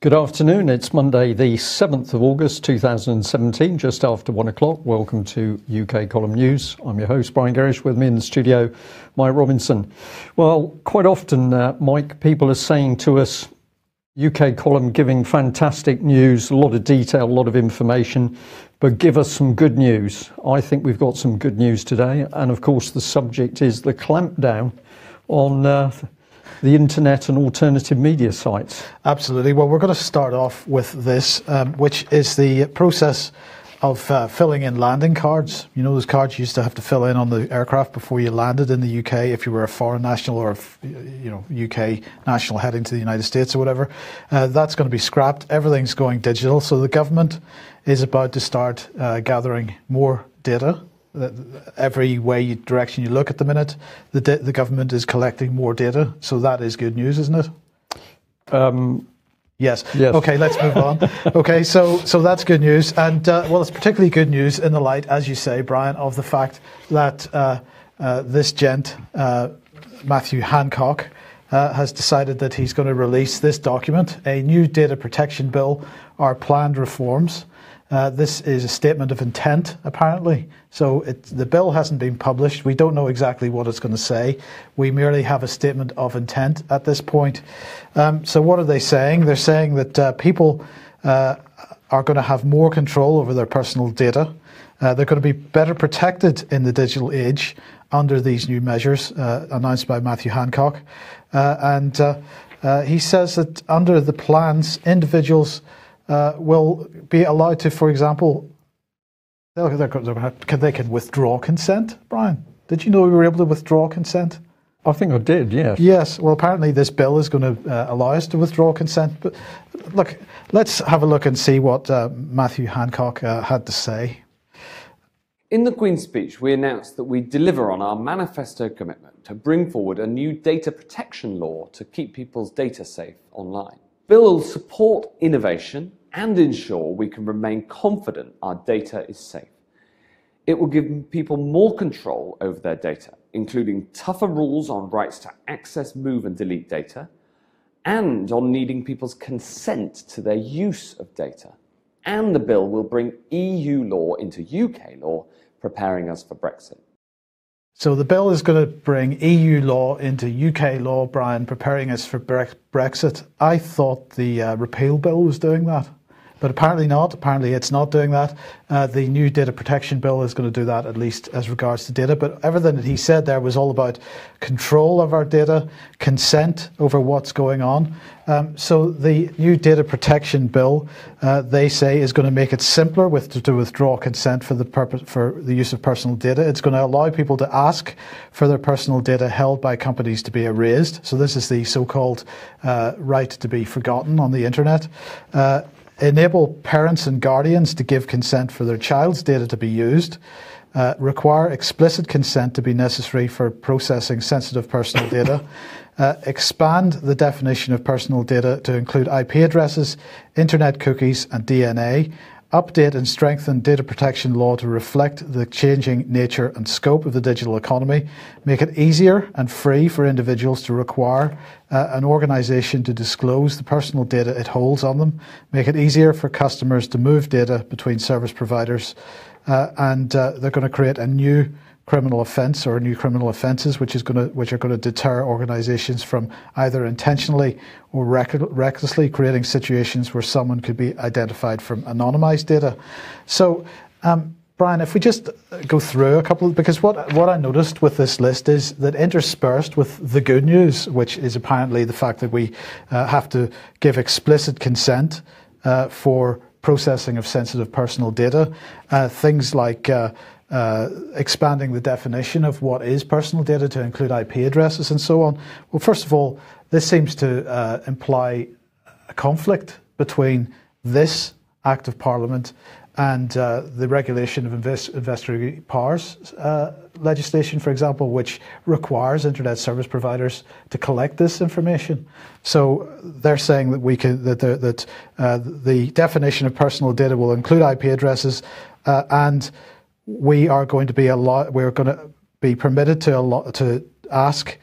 Good afternoon. It's Monday, the 7th of August 2017, just after 1 o'clock. Welcome to UK Column News. I'm your host, Brian Gerrish. With me in the studio, Mike Robinson. Well, quite often, Mike, people are saying to us, UK Column giving fantastic news, a lot of detail, a lot of information, but give us some good news. I think we've got some good news today. And of course, the subject is the clampdown on the internet and alternative media sites. Absolutely. Well, we're going to start off with this, which is the process of filling in landing cards. You know, those cards you used to have to fill in on the aircraft before you landed in the UK if you were a foreign national or, UK national heading to the United States or whatever. That's going to be scrapped. Everything's going digital. So the government is about to start gathering more data. Every direction you look at the minute, the government is collecting more data. So that is good news, isn't it? Yes. Okay, let's move on. Okay, so that's good news. And, well, it's particularly good news in the light, as you say, Brian, of the fact that this gent, Matthew Hancock, has decided that he's going to release this document, a new data protection bill, our planned reforms. This is a statement of intent, apparently. So the bill hasn't been published. We don't know exactly what it's going to say. We merely have a statement of intent at this point. So what are they saying? They're saying that people are going to have more control over their personal data. They're going to be better protected in the digital age under these new measures announced by Matthew Hancock. And he says that under the plans, individuals will be allowed to, for example, they can withdraw consent. Brian, did you know we were able to withdraw consent? I think I did, yes. Yes, well, apparently this bill is going to allow us to withdraw consent. But look, let's have a look and see what Matthew Hancock had to say. In the Queen's speech, we announced that we deliver on our manifesto commitment to bring forward a new data protection law to keep people's data safe online. Bill will support innovation and ensure we can remain confident our data is safe. It will give people more control over their data, including tougher rules on rights to access, move and delete data, and on needing people's consent to their use of data. And the bill will bring EU law into UK law, preparing us for Brexit. So the bill is going to bring EU law into UK law, Brian, preparing us for Brexit. I thought the repeal bill was doing that, but apparently not. Apparently it's not doing that. The new data protection bill is going to do that, at least as regards to data. But everything that he said there was all about control of our data, consent over what's going on. So the new data protection bill, they say, is going to make it simpler to withdraw consent for the use of personal data. It's going to allow people to ask for their personal data held by companies to be erased. So this is the so-called right to be forgotten on the internet. Enable parents and guardians to give consent for their child's data to be used. Require explicit consent to be necessary for processing sensitive personal data. Expand the definition of personal data to include IP addresses, internet cookies and DNA. Update and strengthen data protection law to reflect the changing nature and scope of the digital economy. Make it easier and free for individuals to require an organisation to disclose the personal data it holds on them. Make it easier for customers to move data between service providers. And they're going to create a new criminal offence or new criminal offences which are going to deter organisations from either intentionally or recklessly creating situations where someone could be identified from anonymised data. So, Brian, if we just go through a couple, because what I noticed with this list is that interspersed with the good news, which is apparently the fact that we have to give explicit consent for processing of sensitive personal data, things like expanding the definition of what is personal data to include IP addresses and so on. Well, first of all, this seems to imply a conflict between this Act of Parliament and the regulation of investigatory powers legislation, for example, which requires internet service providers to collect this information. So they're saying that the definition of personal data will include IP addresses, and we're going to be permitted to ask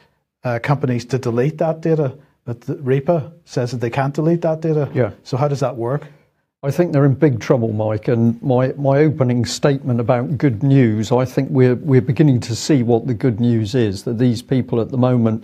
companies to delete that data but the RIPA says that they can't delete that data. Yeah. So how does that work? I think they're in big trouble, Mike. And my opening statement about good news, I think we're beginning to see what the good news is, that these people at the moment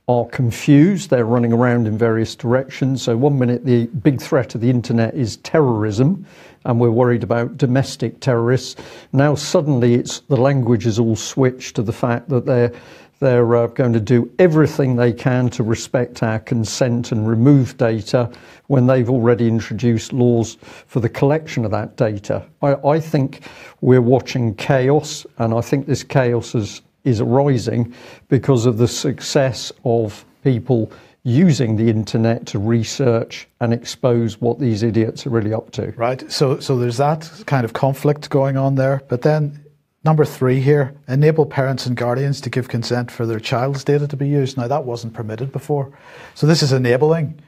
are confused. They're running around in various directions. So one minute the big threat of the internet is terrorism, and we're worried about domestic terrorists. Now suddenly the language is all switched to the fact that they're going to do everything they can to respect our consent and remove data when they've already introduced laws for the collection of that data. I think we're watching chaos, and I think this chaos is arising because of the success of people using the internet to research and expose what these idiots are really up to. Right. So there's that kind of conflict going on there. But then number 3 here, enable parents and guardians to give consent for their child's data to be used. Now, that wasn't permitted before. So this is enabling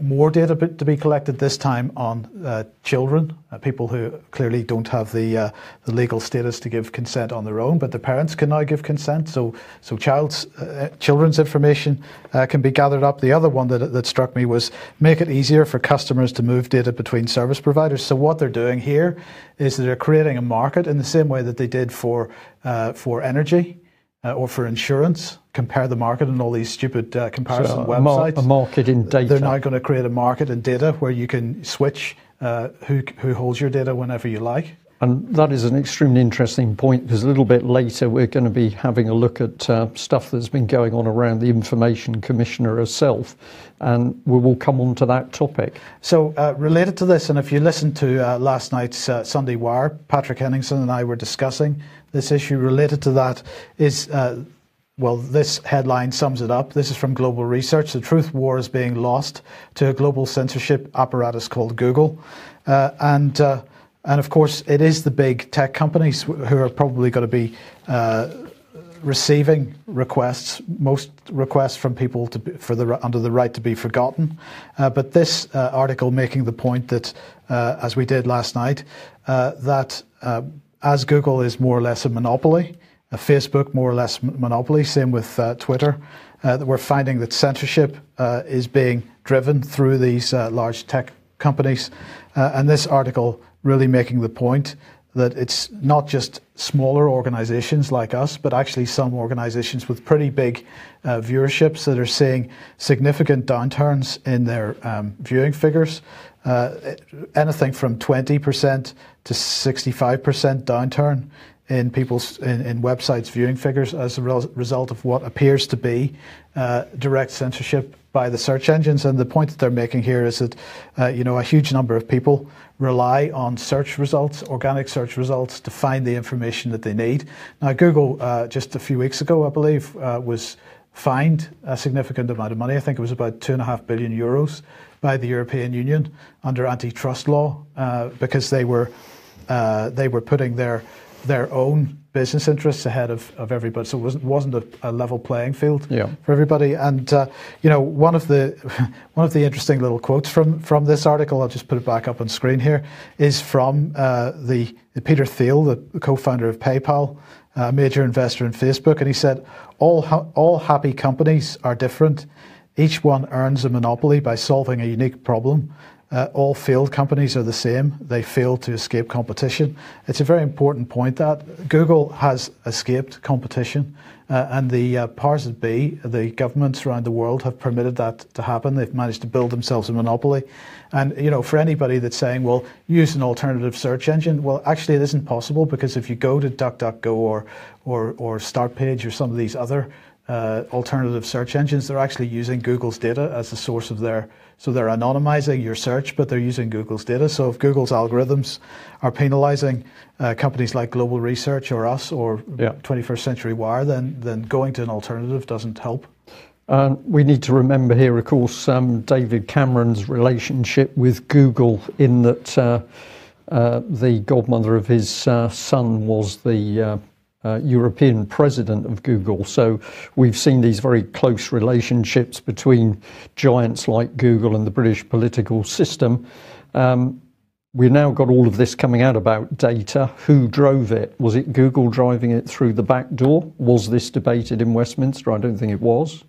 more data to be collected, this time on children, people who clearly don't have the legal status to give consent on their own, but the parents can now give consent. So children's information can be gathered up. The other one that struck me was make it easier for customers to move data between service providers. So what they're doing here is that they're creating a market in the same way that they did for energy. Or for insurance, compare the market and all these stupid comparison websites. A market in data. They're now going to create a market in data where you can switch who holds your data whenever you like. And that is an extremely interesting point, because a little bit later we're going to be having a look at stuff that's been going on around the Information Commissioner herself, and we will come on to that topic. So related to this, and if you listened to last night's Sunday Wire, Patrick Henningsen and I were discussing this issue. Related to that is, this headline sums it up. This is from Global Research. The truth war is being lost to a global censorship apparatus called Google. And of course, it is the big tech companies who are probably going to be receiving most requests from people under the right to be forgotten. But this article making the point that, as we did last night, that as Google is more or less a monopoly, Facebook more or less monopoly, same with Twitter, that we're finding that censorship is being driven through these large tech companies. And this article really making the point that it's not just smaller organizations like us, but actually some organizations with pretty big viewerships that are seeing significant downturns in their viewing figures. Anything from 20% to 65% downturn in people's in websites' viewing figures as a result of what appears to be direct censorship by the search engines. And the point that they're making here is that a huge number of people rely on search results, organic search results, to find the information that they need. Now, Google just a few weeks ago, I believe, was fined a significant amount of money. I think it was about 2.5 billion euros by the European Union under antitrust law because they were putting their own business interests ahead of everybody. So it wasn't a level playing field for everybody. And one of the interesting little quotes from this article, I'll just put it back up on screen here, is from the Peter Thiel, the co-founder of PayPal, a major investor in Facebook, and he said, all happy companies are different. Each one earns a monopoly by solving a unique problem. All failed companies are the same. They fail to escape competition. It's a very important point that Google has escaped competition, and the powers that be, the governments around the world, have permitted that to happen. They've managed to build themselves a monopoly. And for anybody that's saying, well, use an alternative search engine, well, actually it isn't possible, because if you go to DuckDuckGo or Startpage or some of these other alternative search engines, they're actually using Google's data as the source of their. So they're anonymizing your search, but they're using Google's data. So if Google's algorithms are penalizing companies like Global Research or us or 21st Century Wire, then going to an alternative doesn't help. We need to remember here, of course, David Cameron's relationship with Google, in that the godmother of his son was the European president of Google. So we've seen these very close relationships between giants like Google and the British political system. we now got all of this coming out about data. Who drove it? Was it Google driving it through the back door? Was this debated in Westminster? I don't think it was.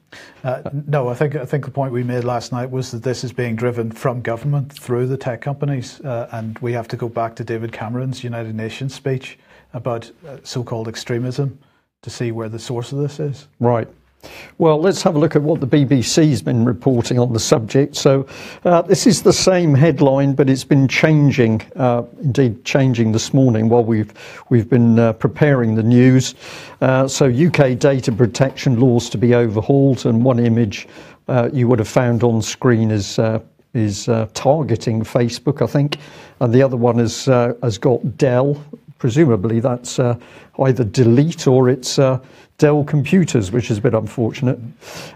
No, I think the point we made last night was that this is being driven from government through the tech companies, and we have to go back to David Cameron's United Nations speech about so-called extremism to see where the source of this is. Right. Well, let's have a look at what the BBC's been reporting on the subject. So this is the same headline, but it's been changing, indeed changing this morning while we've been preparing the news. So UK data protection laws to be overhauled, and one image you would have found on screen is targeting Facebook, I think, and the other one has got Dell. Presumably that's either delete or it's Dell computers, which is a bit unfortunate.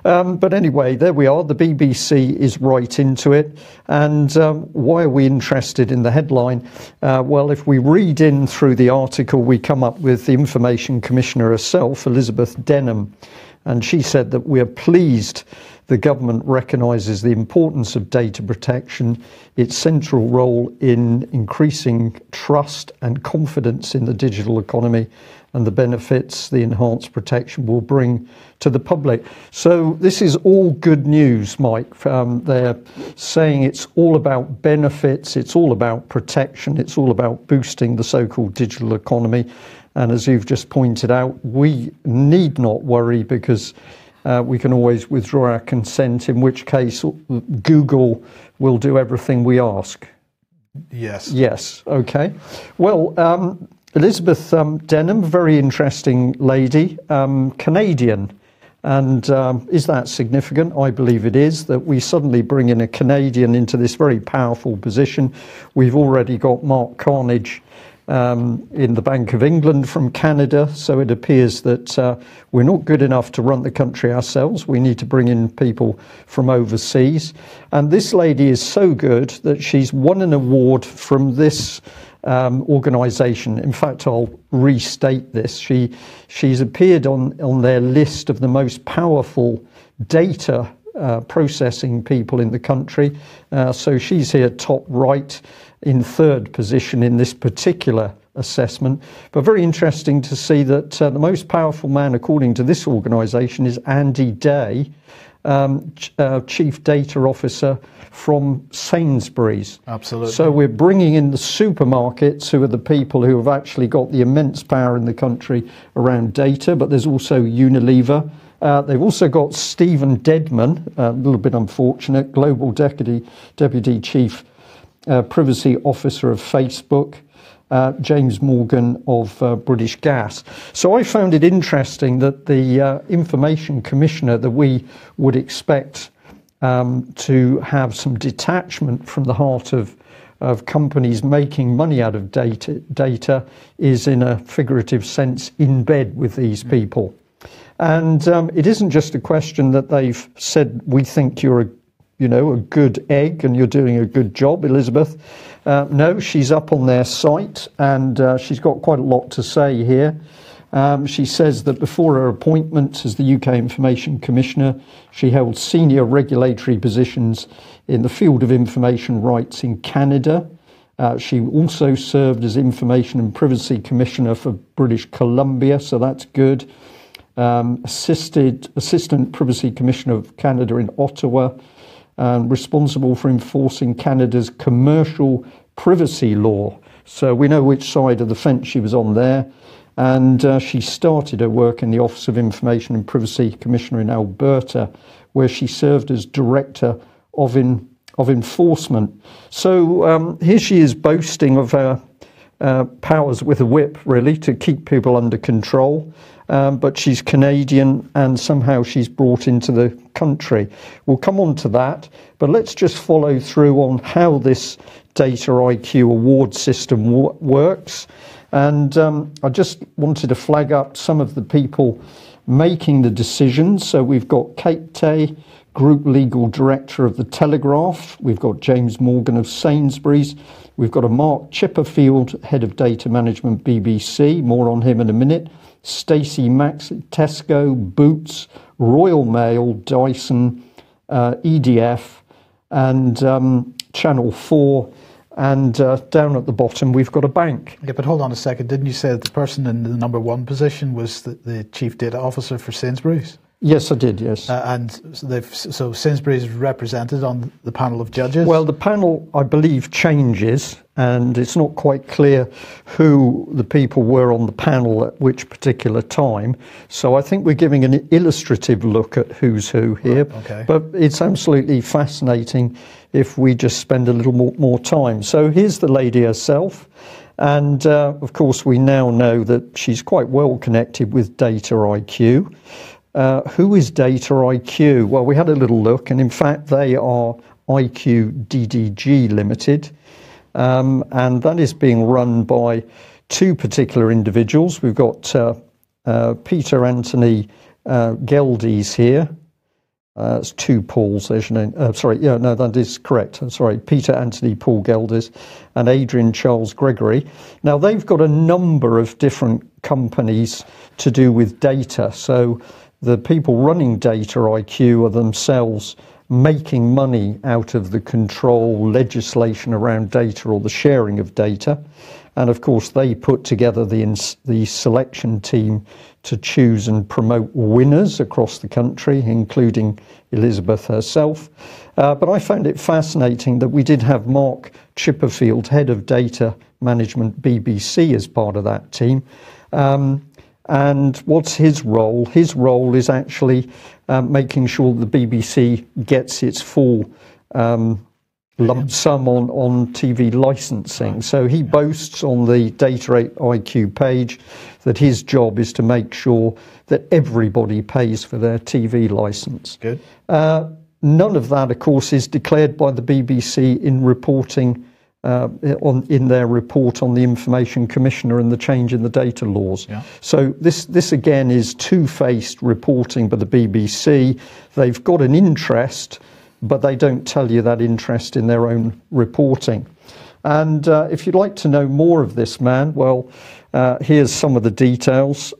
But anyway, there we are. The BBC is right into it. And why are we interested in the headline? Well, if we read in through the article, we come up with the Information Commissioner herself, Elizabeth Denham. And she said that we are pleased the government recognises the importance of data protection, its central role in increasing trust and confidence in the digital economy, and the benefits the enhanced protection will bring to the public. So this is all good news, Mike. They're saying it's all about benefits, it's all about protection, it's all about boosting the so-called digital economy. And as you've just pointed out, we need not worry because we can always withdraw our consent, in which case Google will do everything we ask. Yes. Yes. Okay. Well, Elizabeth Denham, very interesting lady, Canadian. And is that significant? I believe it is, that we suddenly bring in a Canadian into this very powerful position. We've already got Mark Carnage in the Bank of England from Canada, so it appears that we're not good enough to run the country ourselves. We need to bring in people from overseas. And this lady is so good that she's won an award from this organisation. In fact, I'll restate this. She's appeared on their list of the most powerful data processing people in the country. So she's here top right, in third position in this particular assessment. But very interesting to see that the most powerful man, according to this organisation, is Andy Day, Chief Data Officer from Sainsbury's. Absolutely. So we're bringing in the supermarkets, who are the people who have actually got the immense power in the country around data, but there's also Unilever. They've also got Stephen Dedman, a little bit unfortunate, Global Deputy Chief Privacy Officer of Facebook, James Morgan of British Gas. So I found it interesting that the Information Commissioner, that we would expect to have some detachment from the heart of companies making money out of data, is in a figurative sense in bed with these people. And it isn't just a question that they've said, we think you're a good egg and you're doing a good job, Elizabeth. No, she's up on their site, and she's got quite a lot to say here. She says that before her appointment as the UK Information Commissioner, she held senior regulatory positions in the field of information rights in Canada. She also served as Information and Privacy Commissioner for British Columbia, so that's good. Assistant Privacy Commissioner of Canada in Ottawa, responsible for enforcing Canada's commercial privacy law. So we know which side of the fence she was on there. And she started her work in the Office of Information and Privacy Commissioner in Alberta, where she served as Director of Enforcement. So here she is boasting of her powers with a whip, really, to keep people under control. But she's Canadian, and somehow she's brought into the country. We'll come on to that, but let's just follow through on how this Data IQ award system works. And I just wanted to flag up some of the people making the decisions. So we've got Kate Tay, Group Legal Director of The Telegraph. We've got James Morgan of Sainsbury's. We've got a Mark Chipperfield, Head of Data Management, BBC. More on him in a minute. Stacey Max, Tesco, Boots, Royal Mail, Dyson, EDF, and Channel 4, And down at the bottom, we've got a bank. Yeah, but hold on a second. Didn't you say that the person in the number one position was the chief data officer for Sainsbury's? Yes, I did, yes. And so Sainsbury's is represented on the panel of judges? Well, the panel, I believe, changes, and it's not quite clear who the people were on the panel at which particular time. So I think we're giving an illustrative look at who's who here. Right, okay. But it's absolutely fascinating if we just spend a little more time. So here's the lady herself. And of course, we now know that she's quite well connected with Data IQ. Who is Data IQ? Well, we had a little look, and in fact, they are IQ DDG Limited, and that is being run by two particular individuals. We've got Peter Anthony Geldes here. It's two Pauls, there's your name. Sorry, yeah, no, that is correct. I'm sorry, Peter Anthony Paul Geldes and Adrian Charles Gregory. Now, they've got a number of different companies to do with data. So the people running Data IQ are themselves making money out of the control legislation around data or the sharing of data. And of course, they put together the selection team to choose and promote winners across the country, including Elizabeth herself. But I found it fascinating that we did have Mark Chipperfield, head of data management BBC, as part of that team. And what's his role? His role is actually making sure the BBC gets its full lump sum on TV licensing. So he boasts on the Data IQ page that his job is to make sure that everybody pays for their TV license. Good. None of that, of course, is declared by the BBC in reporting in their report on the Information Commissioner and the change in the data laws. Yeah. So this again is two-faced reporting by the BBC. They've got an interest, but they don't tell you that interest in their own reporting. And if you'd like to know more of this man, well, here's some of the details.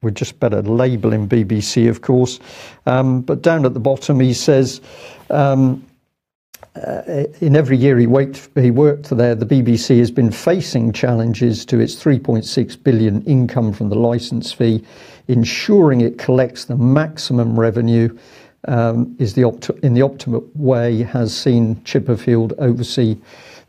We just better label him BBC, of course. But down at the bottom, he says, in every year he worked there, the BBC has been facing challenges to its 3.6 billion income from the licence fee. Ensuring it collects the maximum revenue in the optimum way has seen Chipperfield oversee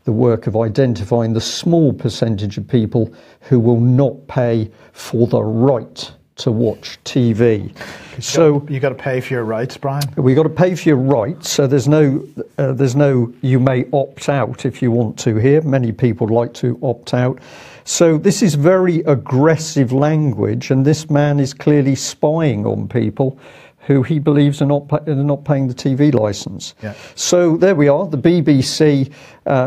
the work of identifying the small percentage of people who will not pay for the right to watch TV. So you got to pay for your rights, Brian. We got to pay for your rights. So there's no you may opt out if you want to here. Many people like to opt out. So this is very aggressive language, and this man is clearly spying on people who he believes are not paying the TV licence. Yeah. So there we are, the BBC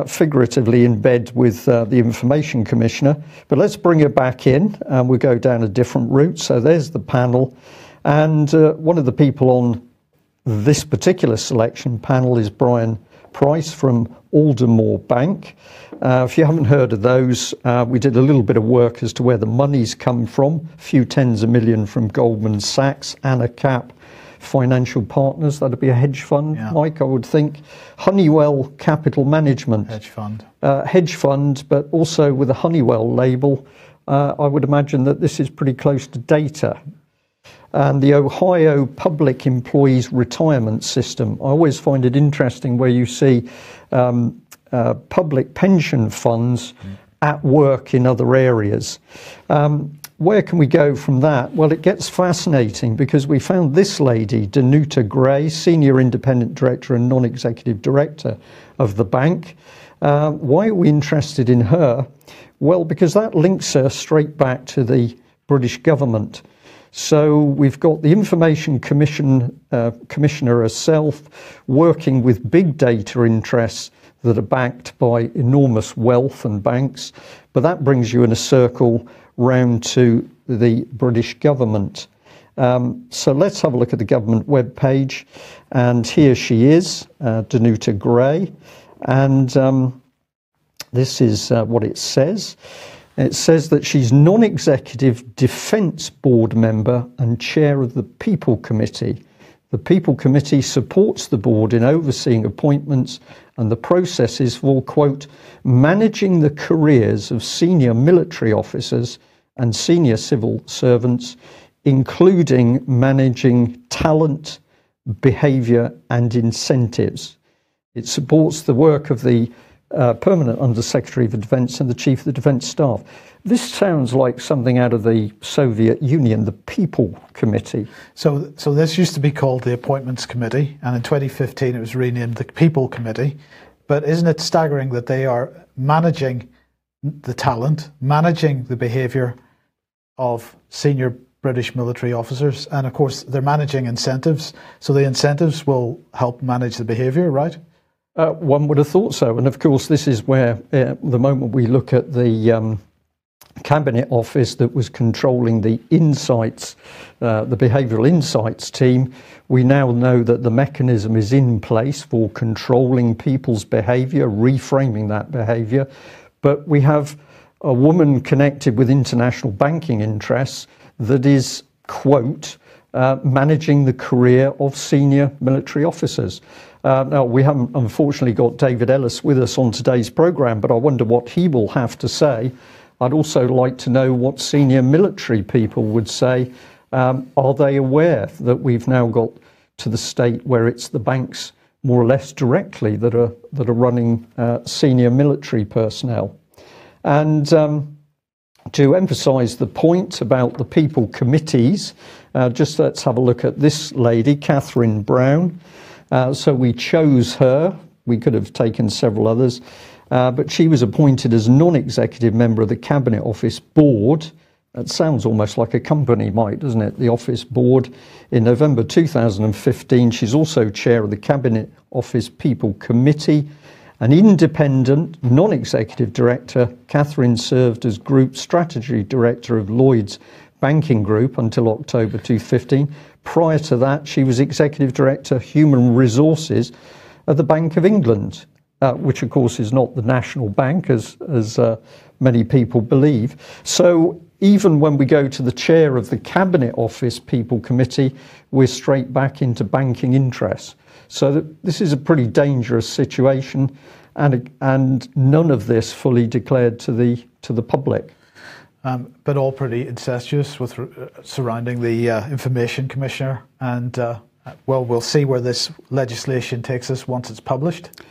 figuratively in bed with the Information Commissioner. But let's bring her back in, and we'll go down a different route. So there's the panel. And one of the people on this particular selection panel is Brian Price from Aldermore Bank. If you haven't heard of those, we did a little bit of work as to where the money's come from. A few tens of million from Goldman Sachs, Anacap Financial Partners, that'd be a hedge fund, yeah. Mike, I would think. Honeywell Capital Management. Hedge fund. Hedge fund, but also with a Honeywell label. I would imagine that this is pretty close to data. And the Ohio Public Employees Retirement System. I always find it interesting where you see public pension funds at work in other areas. Where can we go from that? Well, it gets fascinating because we found this lady, Danuta Gray, Senior Independent Director and Non-Executive Director of the bank. Why are we interested in her? Well, because that links her straight back to the British government. So we've got the Information Commissioner herself working with big data interests that are backed by enormous wealth and banks. But that brings you in a circle round to the British government. So let's have a look at the government webpage. And here she is, Danuta Gray. And this is what it says. It says that she's non-executive Defence Board member and chair of the People Committee. The People Committee supports the board in overseeing appointments and the processes for, quote, managing the careers of senior military officers and senior civil servants, including managing talent, behaviour and incentives. It supports the work of the Permanent Under-Secretary for Defence and the Chief of the Defence Staff. This sounds like something out of the Soviet Union, the People Committee. So this used to be called the Appointments Committee, and in 2015 it was renamed the People Committee. But isn't it staggering that they are managing the talent, managing the behaviour of senior British military officers, and of course they're managing incentives, so the incentives will help manage the behaviour, right? One would have thought so, and of course this is where the moment we look at the Cabinet Office that was controlling the insights, the behavioural insights team, we now know that the mechanism is in place for controlling people's behaviour, reframing that behaviour. But we have a woman connected with international banking interests that is, quote, managing the career of senior military officers. Now, we haven't unfortunately got David Ellis with us on today's programme, but I wonder what he will have to say. I'd also like to know what senior military people would say. Are they aware that we've now got to the state where it's the banks more or less directly that are running senior military personnel? And to emphasise the point about the people committees, just let's have a look at this lady, Catherine Brown. So we chose her. We could have taken several others, but she was appointed as non-executive member of the Cabinet Office Board. That sounds almost like a company might, doesn't it? The Office Board in November 2015. She's also chair of the Cabinet Office People Committee. An independent, non-executive director, Catherine served as Group Strategy Director of Lloyds Banking Group until October 2015. Prior to that, she was Executive Director, Human Resources at the Bank of England, which of course is not the national bank, as many people believe. So even when we go to the chair of the Cabinet Office People Committee, we're straight back into banking interests. So this is a pretty dangerous situation, and none of this fully declared to the public. But all pretty incestuous with surrounding the Information Commissioner, and well, we'll see where this legislation takes us once it's published.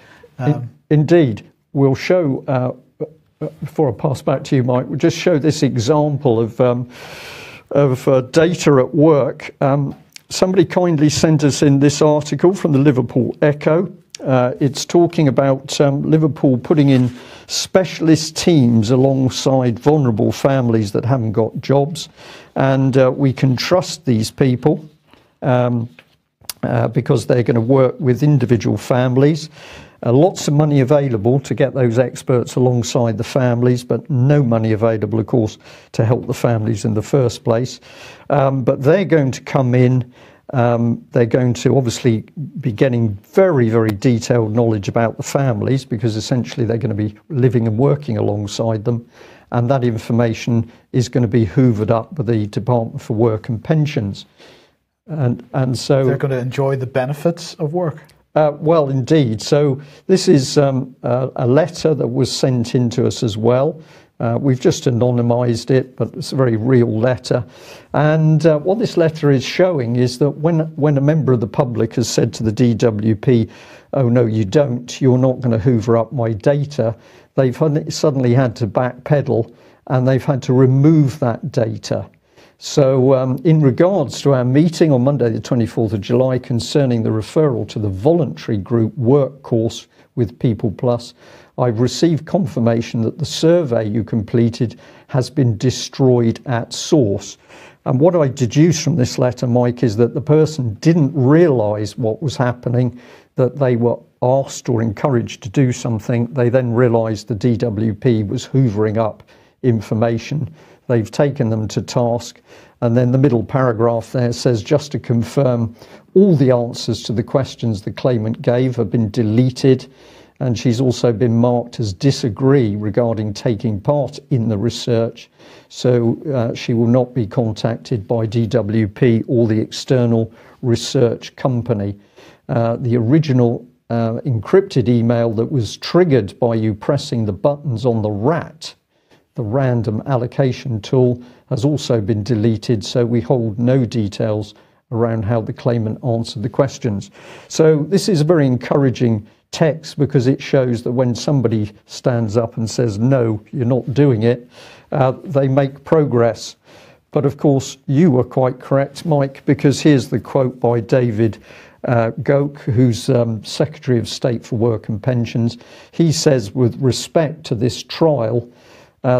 Indeed, we'll show. Before I pass back to you, Mike, we'll just show this example of data at work. Somebody kindly sent us in this article from the Liverpool Echo. It's talking about Liverpool putting in specialist teams alongside vulnerable families that haven't got jobs, and we can trust these people because they're going to work with individual families. Lots of money available to get those experts alongside the families, but no money available, of course, to help the families in the first place. But they're going to come in. They're going to obviously be getting very, very detailed knowledge about the families, because essentially they're going to be living and working alongside them. And that information is going to be hoovered up by the Department for Work and Pensions. And so they're going to enjoy the benefits of work. Well, indeed. So this is a letter that was sent in to us as well. We've just anonymised it, but it's a very real letter. And what this letter is showing is that when a member of the public has said to the DWP, oh, no, you don't, you're not going to hoover up my data, they've suddenly had to backpedal and they've had to remove that data. So in regards to our meeting on Monday the 24th of July concerning the referral to the voluntary group work course with People Plus, I've received confirmation that the survey you completed has been destroyed at source. And what I deduce from this letter, Mike, is that the person didn't realise what was happening, that they were asked or encouraged to do something. They then realised the DWP was hoovering up information. They've taken them to task. And then the middle paragraph there says, just to confirm, all the answers to the questions the claimant gave have been deleted. And she's also been marked as disagree regarding taking part in the research. So she will not be contacted by DWP or the external research company. The original encrypted email that was triggered by you pressing the buttons on the RAT, the random allocation tool, has also been deleted, so we hold no details around how the claimant answered the questions. So this is a very encouraging text, because it shows that when somebody stands up and says, no, you're not doing it, they make progress. But of course, you were quite correct, Mike, because here's the quote by David Goke, who's Secretary of State for Work and Pensions. He says, with respect to this trial,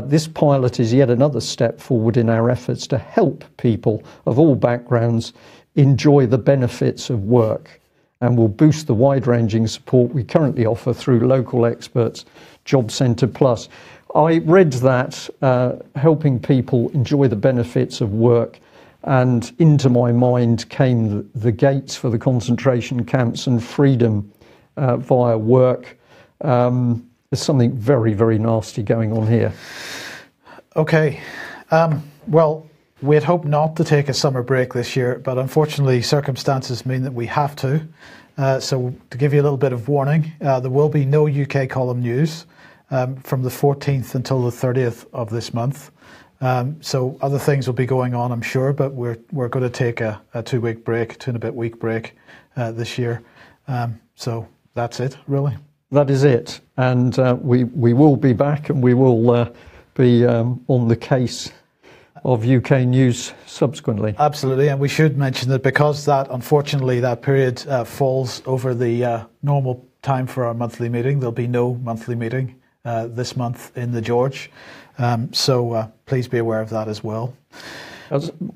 this pilot is yet another step forward in our efforts to help people of all backgrounds enjoy the benefits of work, and will boost the wide-ranging support we currently offer through local experts, Job Centre Plus. I read that, helping people enjoy the benefits of work, and into my mind came the gates for the concentration camps and freedom via work. There's something very, very nasty going on here. Okay. Well, we had hoped not to take a summer break this year, but unfortunately circumstances mean that we have to. So to give you a little bit of warning, there will be no UK column news from the 14th until the 30th of this month. So other things will be going on, I'm sure, but we're going to take a 2-week break, 2-and-a-bit-week break this year. So that's it, really. That is it. And we will be back, and we will be on the case of UK news subsequently. Absolutely, and we should mention that because that, unfortunately, that period falls over the normal time for our monthly meeting, there'll be no monthly meeting this month in the George. So please be aware of that as well.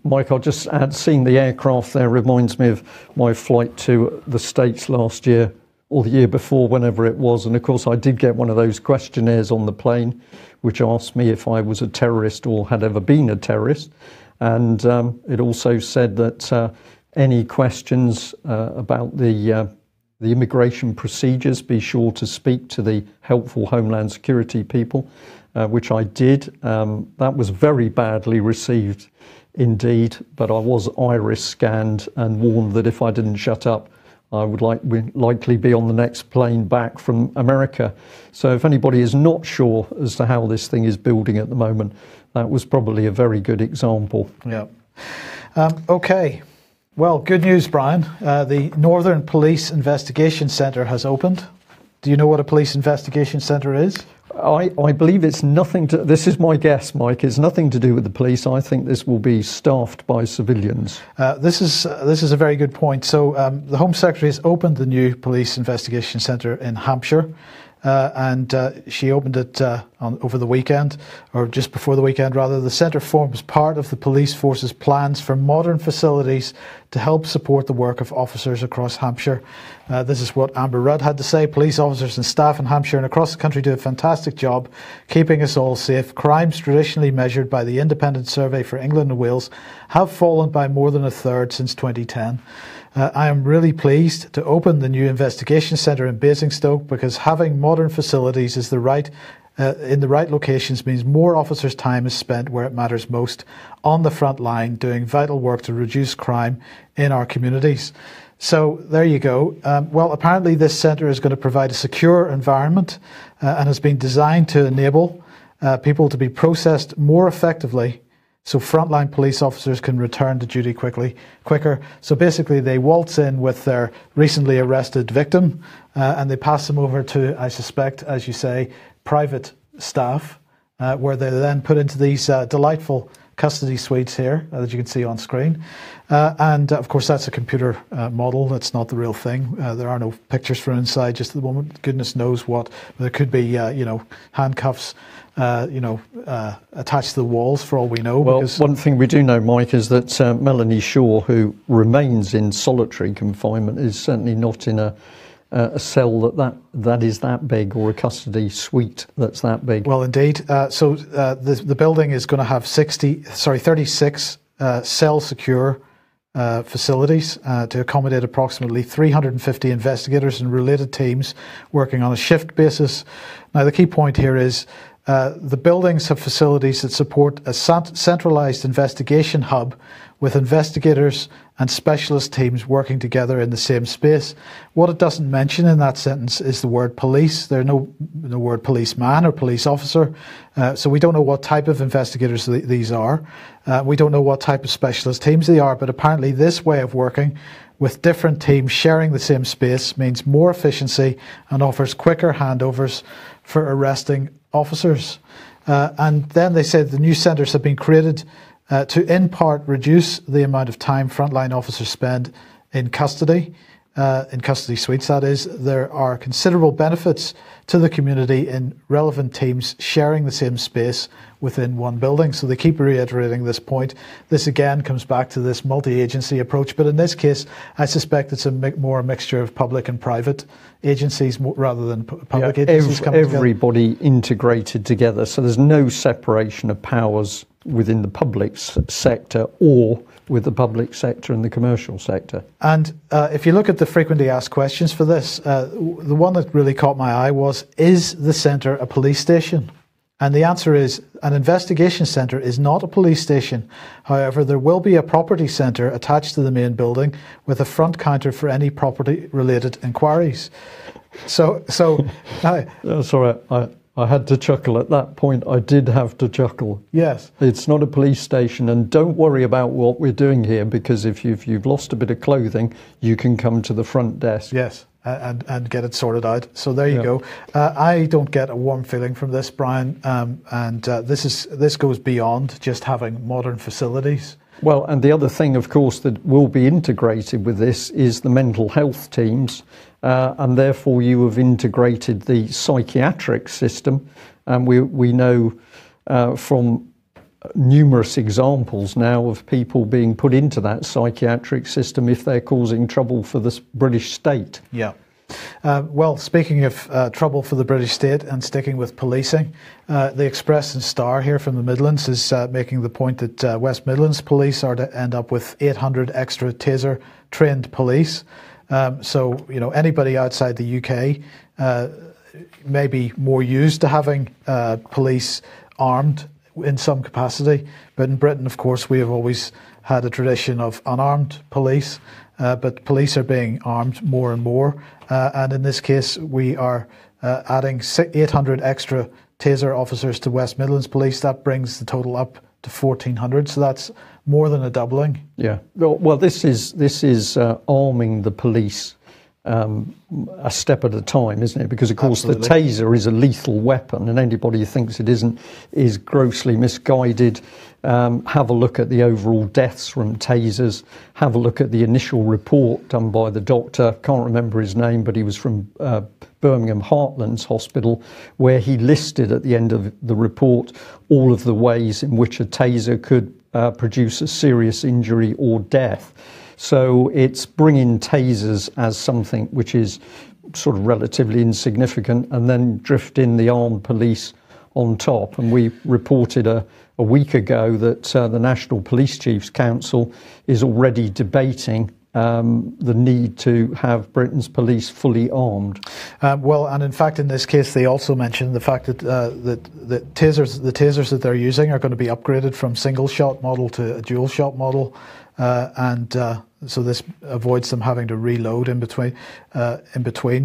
Mike, I'll just add, seeing the aircraft there reminds me of my flight to the States last year, or the year before, whenever it was. And of course, I did get one of those questionnaires on the plane, which asked me if I was a terrorist or had ever been a terrorist. And it also said that any questions about the immigration procedures, be sure to speak to the helpful Homeland Security people, which I did. That was very badly received indeed, but I was iris scanned and warned that if I didn't shut up, I would likely be on the next plane back from America. So if anybody is not sure as to how this thing is building at the moment, that was probably a very good example. Yeah. Okay. Well, good news, Brian. The Northern Police Investigation Centre has opened. Do you know what a police investigation centre is? I believe it's nothing to, this is my guess, Mike, it's nothing to do with the police. I think this will be staffed by civilians. This is a very good point. So the Home Secretary has opened the new Police Investigation Centre in Hampshire. And she opened it over the weekend, or just before the weekend rather. The centre forms part of the police force's plans for modern facilities to help support the work of officers across Hampshire. This is what Amber Rudd had to say. Police officers and staff in Hampshire and across the country do a fantastic job keeping us all safe. Crimes traditionally measured by the Independent Survey for England and Wales have fallen by more than a third since 2010. I am really pleased to open the new investigation centre in Basingstoke, because having modern facilities is in the right locations means more officers' time is spent where it matters most, on the front line, doing vital work to reduce crime in our communities. So there you go. Well, apparently this centre is going to provide a secure environment and has been designed to enable people to be processed more effectively, so frontline police officers can return to duty quicker. So basically they waltz in with their recently arrested victim and they pass them over to, I suspect, as you say, private staff, where they're then put into these delightful custody suites here that you can see on screen. And of course that's a computer model, that's not the real thing. There are no pictures from inside just at the moment. Goodness knows what. There could be, handcuffs, attached to the walls for all we know. Well, one thing we do know, Mike, is that Melanie Shaw, who remains in solitary confinement, is certainly not in a cell that is that big, or a custody suite that's that big. Well, indeed. So the building is going to have 36 cell-secure facilities to accommodate approximately 350 investigators and related teams working on a shift basis. Now, the key point here is The buildings have facilities that support a centralised investigation hub with investigators and specialist teams working together in the same space. What it doesn't mention in that sentence is the word police. There's no word policeman or police officer. So we don't know what type of investigators these are. We don't know what type of specialist teams they are, but apparently this way of working with different teams sharing the same space means more efficiency and offers quicker handovers for arresting officers. And then they said the new centres have been created to in part reduce the amount of time frontline officers spend in custody suites, that is. There are considerable benefits to the community in relevant teams sharing the same space within one building. So they keep reiterating this point. This again comes back to this multi-agency approach, but in this case, I suspect it's more a mixture of public and private agencies rather than public agencies coming together. Everybody integrated together, so there's no separation of powers within the public sector or with the public sector and the commercial sector. And if you look at the frequently asked questions for this, the one that really caught my eye was, is the centre a police station? And the answer is, an investigation centre is not a police station. However, there will be a property centre attached to the main building with a front counter for any property-related inquiries. So That's all right. I had to chuckle at that point. I did have to chuckle. Yes. It's not a police station, and don't worry about what we're doing here, because if you've lost a bit of clothing, you can come to the front desk. Yes, and get it sorted out. So there you go. I don't get a warm feeling from this, Brian, and this goes beyond just having modern facilities. Well, and the other thing, of course, that will be integrated with this is the mental health teams, and therefore you have integrated the psychiatric system. And we know from numerous examples now of people being put into that psychiatric system if they're causing trouble for the British state. Yeah. Well, speaking of trouble for the British state and sticking with policing, the Express and Star here from the Midlands is making the point that West Midlands police are to end up with 800 extra taser trained police. So, you know, anybody outside the UK may be more used to having police armed in some capacity. But in Britain, of course, we have always had a tradition of unarmed police. But police are being armed more and more. And in this case, we are adding 800 extra taser officers to West Midlands Police. That brings the total up to 1,400. So that's more than a doubling. Yeah. Well, this is arming the police a step at a time, isn't it? Because, of course, Absolutely. The taser is a lethal weapon, and anybody who thinks it isn't is grossly misguided. Have a look at the overall deaths from tasers. Have a look at the initial report done by the doctor. Can't remember his name, but he was from Birmingham Heartlands Hospital, where he listed at the end of the report all of the ways in which a taser could produce a serious injury or death. So it's bringing tasers as something which is sort of relatively insignificant, and then drift in the armed police on top. And we reported a week ago that the National Police Chiefs Council is already debating the need to have Britain's police fully armed. Well, and in fact, in this case, they also mentioned the fact that the tasers that they're using are going to be upgraded from single shot model to a dual shot model, so this avoids them having to reload in between,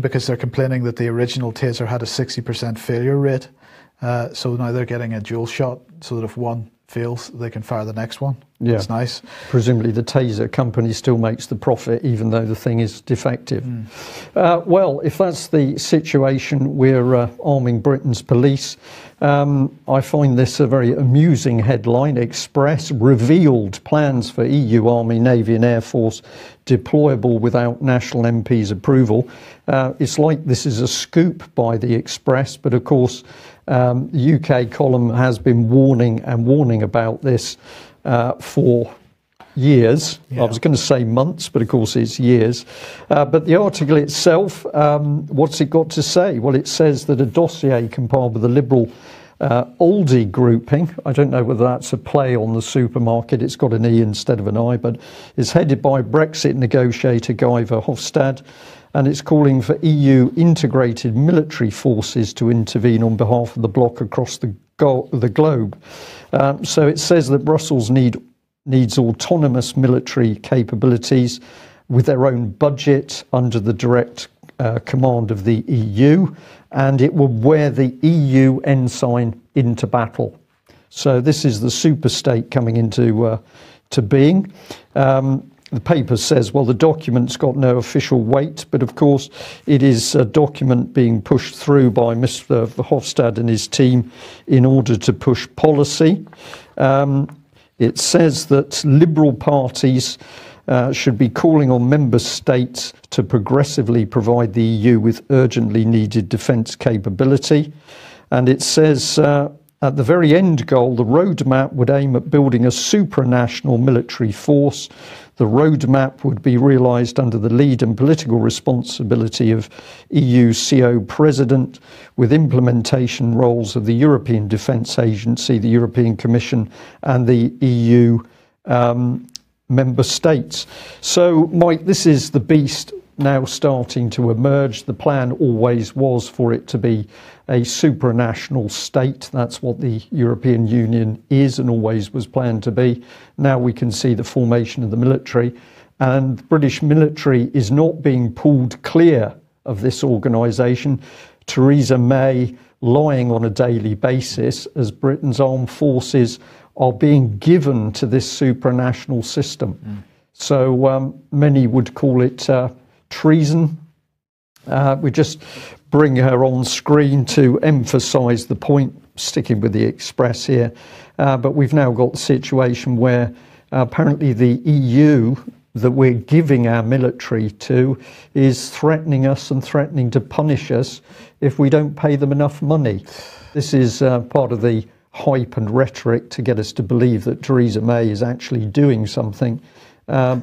because they're complaining that the original taser had a 60% failure rate. So now they're getting a dual shot, so that if one fails, they can fire the next one. Yeah. That's nice. Presumably the taser company still makes the profit, even though the thing is defective. Well, if that's the situation, we're arming Britain's police. I find this a very amusing headline. Express revealed plans for EU Army, Navy and Air Force deployable without national MP's approval. It's like this is a scoop by the Express, but of course the UK column has been warning about this for years. Yeah. I was going to say months, but of course it's years. But the article itself, what's it got to say? Well, it says that a dossier compiled with the Liberal Aldi grouping, I don't know whether that's a play on the supermarket, it's got an E instead of an I, but it's headed by Brexit negotiator Guy Verhofstadt, and it's calling for EU integrated military forces to intervene on behalf of the bloc across the globe. So it says that Brussels needs autonomous military capabilities with their own budget under the direct command of the EU, and it will wear the EU ensign into battle. So this is the superstate coming into being. The paper says, well, the document's got no official weight, but of course it is a document being pushed through by Mr. Verhofstadt and his team in order to push policy. It says that Liberal parties should be calling on member states to progressively provide the EU with urgently needed defence capability. And it says at the very end goal, the roadmap would aim at building a supranational military force. The roadmap would be realised under the lead and political responsibility of EU CO President, with implementation roles of the European Defence Agency, the European Commission and the EU member states. So, Mike, this is the beast now starting to emerge. The plan always was for it to be a supranational state. That's what the European Union is and always was planned to be. Now we can see the formation of the military, and the British military is not being pulled clear of this organisation. Theresa May lying on a daily basis as Britain's armed forces are being given to this supranational system. So many would call it treason. We just bring her on screen to emphasise the point, sticking with the Express here. But we've now got the situation where apparently the EU that we're giving our military to is threatening us and threatening to punish us if we don't pay them enough money. This is part of the hype and rhetoric to get us to believe that Theresa May is actually doing something.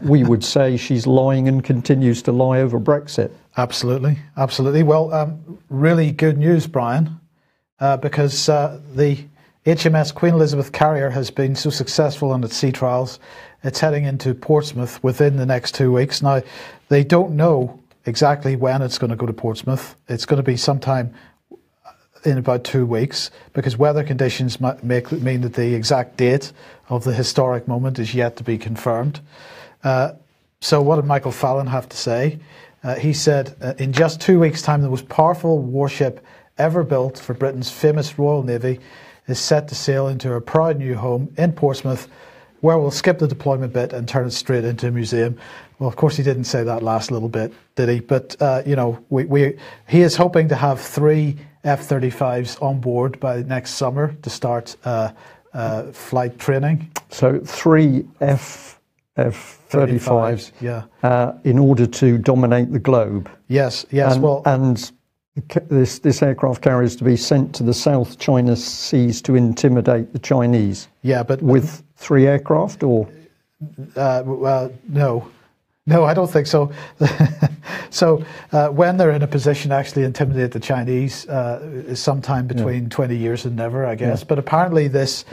We would say she's lying and continues to lie over Brexit. Absolutely, absolutely. Well, really good news, Brian, because the HMS Queen Elizabeth Carrier has been so successful in its sea trials. It's heading into Portsmouth within the next 2 weeks. Now, they don't know exactly when it's going to go to Portsmouth. It's going to be sometime in about 2 weeks, because weather conditions mean that the exact date of the historic moment is yet to be confirmed. So what did Michael Fallon have to say? He said, in just 2 weeks' time, the most powerful warship ever built for Britain's famous Royal Navy is set to sail into a proud new home in Portsmouth, where we'll skip the deployment bit and turn it straight into a museum. Well, of course, he didn't say that last little bit, did he? But, he is hoping to have 3 F-35s on board by next summer to start flight training. So 3 F-35s, yeah. In order to dominate the globe. Yes. And this aircraft carrier is to be sent to the South China Seas to intimidate the Chinese. Yeah, but with 3 aircraft, or no, I don't think so. So when they're in a position to actually intimidate the Chinese, is sometime between 20 years and never, I guess. Yeah. But apparently this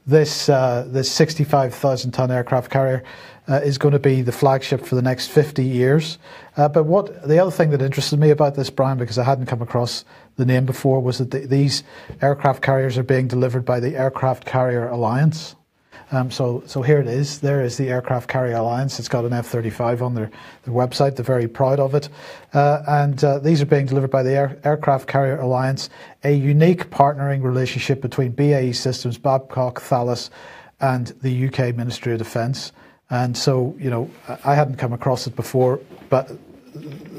65,000-ton aircraft carrier is going to be the flagship for the next 50 years. But the other thing that interested me about this, Brian, because I hadn't come across the name before, was that these aircraft carriers are being delivered by the Aircraft Carrier Alliance. So here it is. There is the Aircraft Carrier Alliance. It's got an F-35 on their website. They're very proud of it. And these are being delivered by the Aircraft Carrier Alliance, a unique partnering relationship between BAE Systems, Babcock, Thales, and the UK Ministry of Defence. And so, I hadn't come across it before, but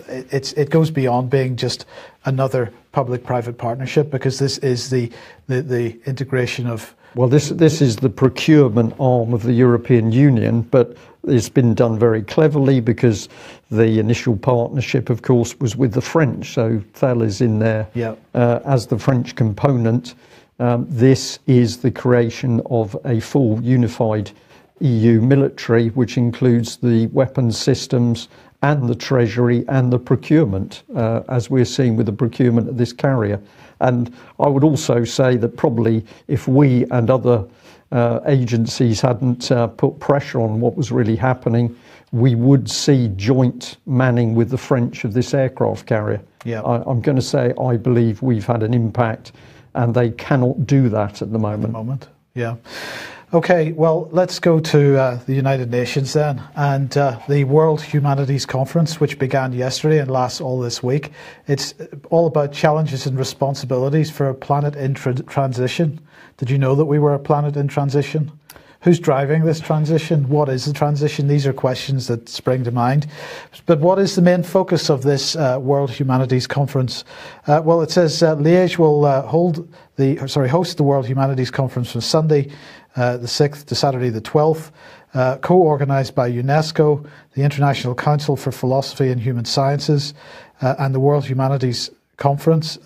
it goes beyond being just another public-private partnership, because this is the integration of... Well, this is the procurement arm of the European Union, but it's been done very cleverly, because the initial partnership, of course, was with the French. So Thales is in there as the French component. This is the creation of a full unified EU military, which includes the weapons systems and the Treasury and the procurement, as we're seeing with the procurement of this carrier. And I would also say that probably if we and other agencies hadn't put pressure on what was really happening, we would see joint manning with the French of this aircraft carrier. Yeah. I'm going to say I believe we've had an impact, and they cannot do that at the moment. Yeah. Okay, well, let's go to the United Nations then, and the World Humanities Conference, which began yesterday and lasts all this week. It's all about challenges and responsibilities for a planet in transition. Did you know that we were a planet in transition? Who's driving this transition? What is the transition? These are questions that spring to mind. But what is the main focus of this World Humanities Conference? Well, it says Liège will host the World Humanities Conference from Sunday the 6th to Saturday the 12th, co-organised by UNESCO, the International Council for Philosophy and Human Sciences, and the World Humanities Conference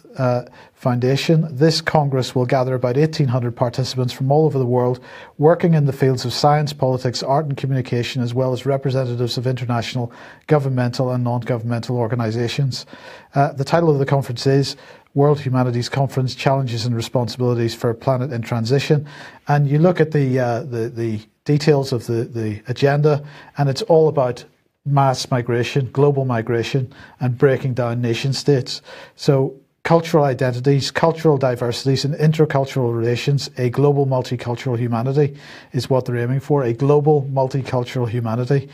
Foundation. This Congress will gather about 1,800 participants from all over the world, working in the fields of science, politics, art and communication, as well as representatives of international, governmental and non-governmental organisations. The title of the conference is World Humanities Conference, Challenges and Responsibilities for a Planet in Transition. And you look at the details of the agenda, and it's all about mass migration, global migration, and breaking down nation states. So cultural identities, cultural diversities, and intercultural relations, a global multicultural humanity is what they're aiming for, a global multicultural humanity.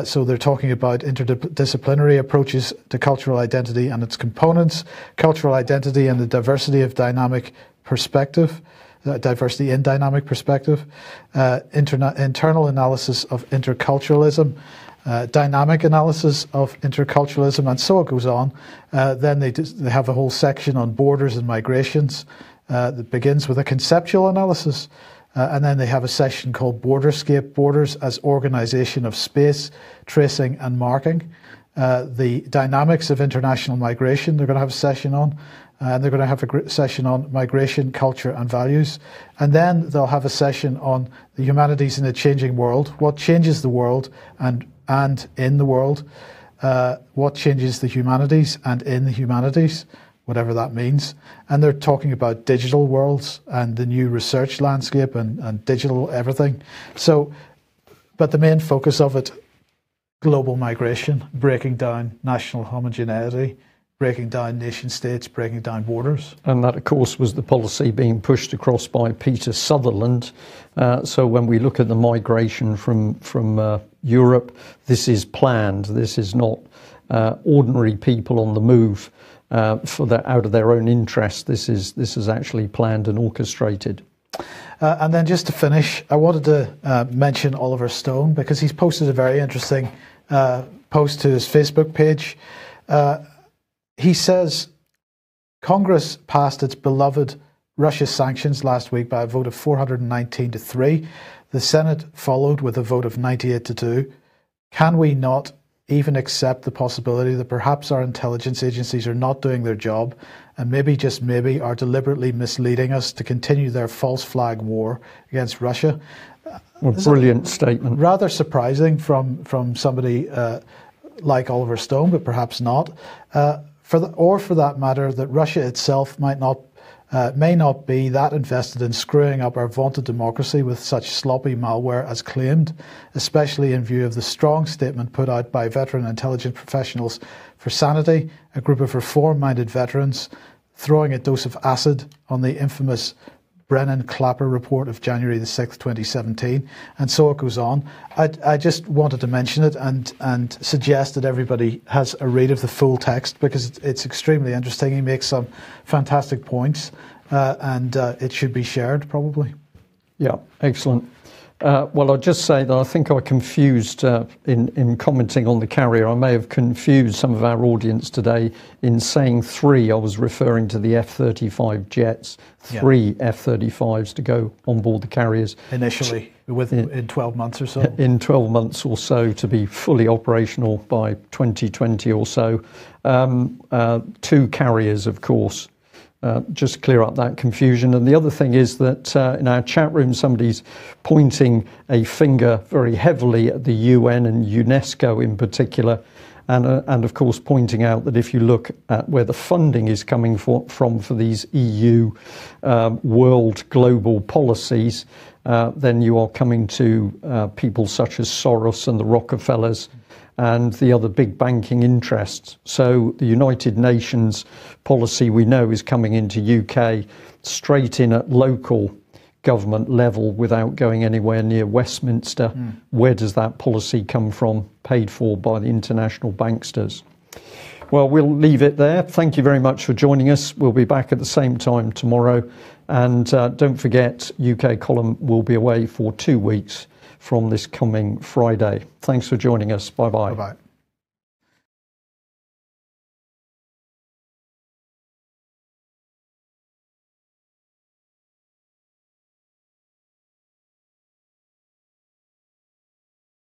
So they're talking about interdisciplinary approaches to cultural identity and its components, cultural identity and the diversity of dynamic perspective, diversity in dynamic perspective, internal analysis of interculturalism, dynamic analysis of interculturalism, and so it goes on. Then they have a whole section on borders and migrations that begins with a conceptual analysis. And then they have a section called Borderscape, Borders as Organisation of Space, Tracing and Marking. The dynamics of international migration, they're going to have a session on. And they're going to have a session on migration, culture and values. And then they'll have a session on the humanities in a changing world, what changes the world and in the world, what changes the humanities and in the humanities, whatever that means. And they're talking about digital worlds and the new research landscape and digital everything. So, but the main focus of it, global migration, breaking down national homogeneity, breaking down nation states, breaking down borders. And that, of course, was the policy being pushed across by Peter Sutherland. So when we look at the migration from Europe, this is planned. This is not ordinary people on the move out of their own interest. This is actually planned and orchestrated. And then just to finish, I wanted to mention Oliver Stone, because he's posted a very interesting post to his Facebook page. He says, Congress passed its beloved Russia sanctions last week by a vote of 419 to 3. The Senate followed with a vote of 98 to 2. Can we not even accept the possibility that perhaps our intelligence agencies are not doing their job and maybe, just maybe, are deliberately misleading us to continue their false flag war against Russia? A brilliant statement. Rather surprising from somebody like Oliver Stone, but perhaps not. For that matter, that Russia itself may not be that invested in screwing up our vaunted democracy with such sloppy malware as claimed, especially in view of the strong statement put out by veteran intelligence professionals for Sanity, a group of reform-minded veterans throwing a dose of acid on the infamous Brennan Clapper report of January the 6th, 2017, and so it goes on. I just wanted to mention it and suggest that everybody has a read of the full text, because it's extremely interesting. He makes some fantastic points, and it should be shared probably. Yeah, excellent. Well, I'll just say that I think I confused, in commenting on the carrier, I may have confused some of our audience today in saying 3. I was referring to the F-35 jets, 3 F-35s to go on board the carriers. Initially, in 12 months or so? In 12 months or so, to be fully operational by 2020 or so. 2 carriers, of course. Just clear up that confusion. And the other thing is that in our chat room, somebody's pointing a finger very heavily at the UN and UNESCO in particular. and of course pointing out that if you look at where the funding is coming from for these EU world global policies, then you are coming to people such as Soros and the Rockefellers and the other big banking interests. So the United Nations policy we know is coming into UK straight in at local government level without going anywhere near Westminster. Where does that policy come from? Paid for by the international banksters. Well, we'll leave it there. Thank you very much for joining us. We'll be back at the same time tomorrow. And don't forget, UK Column will be away for 2 weeks from this coming Friday. Thanks for joining us. Bye-bye. Bye-bye.